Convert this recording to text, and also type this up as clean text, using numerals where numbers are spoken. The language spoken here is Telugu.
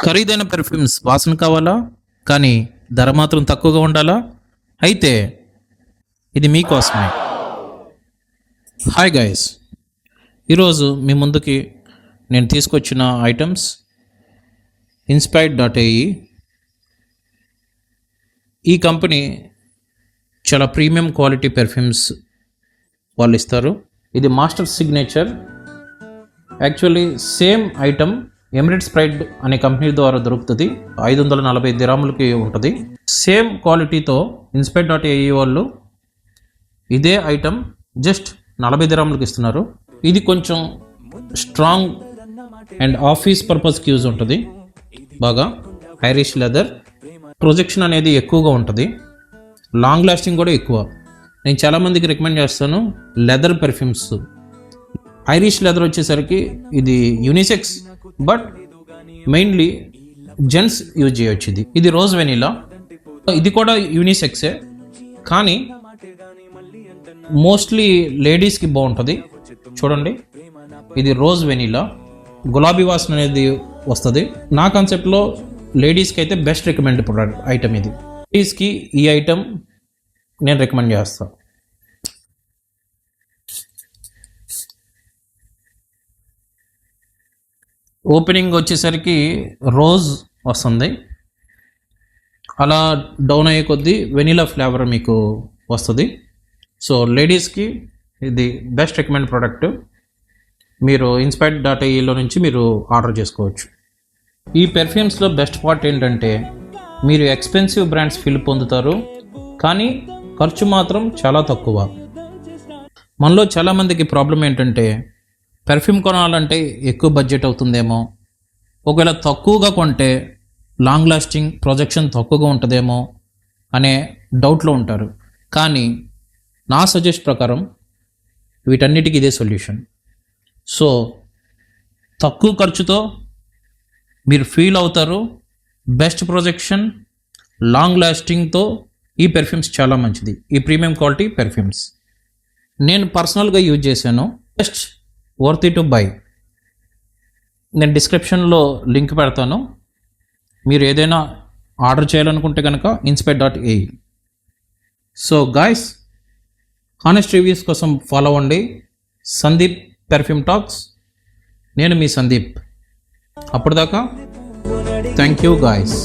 ఖరీదైన పెర్ఫ్యూమ్స్ వాసన కావాలా, కానీ ధర మాత్రం తక్కువగా ఉండాలా? అయితే ఇది మీకోసమే. హాయ్ గైస్, ఈరోజు మీ ముందుకి నేను తీసుకొచ్చిన ఐటమ్స్ inspired.ae. ఈ కంపెనీ చాలా ప్రీమియం క్వాలిటీ పెర్ఫ్యూమ్స్ వాళ్ళు ఇస్తారు. ఇది master signature. Actually same item Emirates pride అనే కంపెనీ ద్వారా దొరుకుతుంది. 540 దిరాములకి ఉంటుంది. సేమ్ క్వాలిటీతో inspired.ae వాళ్ళు ఇదే ఐటమ్ జస్ట్ 40 దిరాములకి ఇస్తున్నారు. ఇది కొంచెం స్ట్రాంగ్ అండ్ ఆఫీస్ పర్పస్కి యూజ్ ఉంటుంది. బాగా ఐరిష్ లెదర్ ప్రొజెక్షన్ అనేది ఎక్కువగా ఉంటుంది. లాంగ్ లాస్టింగ్ కూడా ఎక్కువ. నేను చాలామందికి రికమెండ్ చేస్తాను లెదర్ పెర్ఫ్యూమ్స్. ఐరిష్ లెదర్ వచ్చేసరికి ఇది unisex, but mainly gents use చేయొచ్చు. ఇది రోజ్ వెనిలా. ఇది కూడా యూనిసెక్సే, కానీ మోస్ట్లీ లేడీస్కి బాగుంటుంది. చూడండి, ఇది రోజ్ వెనిలా, గులాబీ వాసన అనేది వస్తుంది. నా కాన్సెప్ట్లో లేడీస్కి అయితే బెస్ట్ రికమెండ్ ప్రొడక్ట్ ఐటమ్ ఇది. లేడీస్కి ఈ ఐటమ్ నేను రికమెండ్ చేస్తాను. ఓపెనింగ్ వచ్చేసరికి రోజ్ వస్తుంది, అలా డౌన్ అయ్యే కొద్దీ వెనిలా ఫ్లేవర్ మీకు వస్తుంది. సో లేడీస్కి ఇది బెస్ట్ రికమెండ్ ప్రోడక్ట్. మీరు inspired.aeలో నుంచి మీరు ఆర్డర్ చేసుకోవచ్చు. ఈ పెర్ఫ్యూమ్స్లో బెస్ట్ పార్ట్ ఏంటంటే మీరు ఎక్స్పెన్సివ్ బ్రాండ్స్ ఫీల్ పొందుతారు, కానీ ఖర్చు మాత్రం చాలా తక్కువ. మనలో చాలామందికి ప్రాబ్లం ఏంటంటే పెర్ఫ్యూమ్ కొనాలంటే ఎక్కువ బడ్జెట్ అవుతుందేమో, ఒకవేళ తక్కువగా కొంటే లాంగ్ లాస్టింగ్ ప్రొజెక్షన్ తక్కువగా ఉంటుందేమో అనే డౌట్లో ఉంటారు. కానీ నా సజెస్ట్ ప్రకారం వీటన్నిటికీ ఇదే సొల్యూషన్. సో తక్కువ ఖర్చుతో మీరు ఫీల్ అవుతారు. బెస్ట్ ప్రొజెక్షన్, లాంగ్ లాస్టింగ్తో ఈ పెర్ఫ్యూమ్స్ చాలా మంచిది. ఈ ప్రీమియం క్వాలిటీ పెర్ఫ్యూమ్స్ నేను పర్సనల్గా యూజ్ చేశాను. Best worthy to buy. నేను డిస్క్రిప్షన్లో లింక్ పెడతాను. మీరు ఏదైనా ఆర్డర్ చేయాలనుకుంటే కనుక inspired.ae. So guys, honest reviews కోసం ఫాలో అవ్వండి సందీప్ పెర్ఫ్యూమ్ టాక్స్. నేను మీ సందీప్. అప్పటిదాకా థ్యాంక్ యూ గాయస్.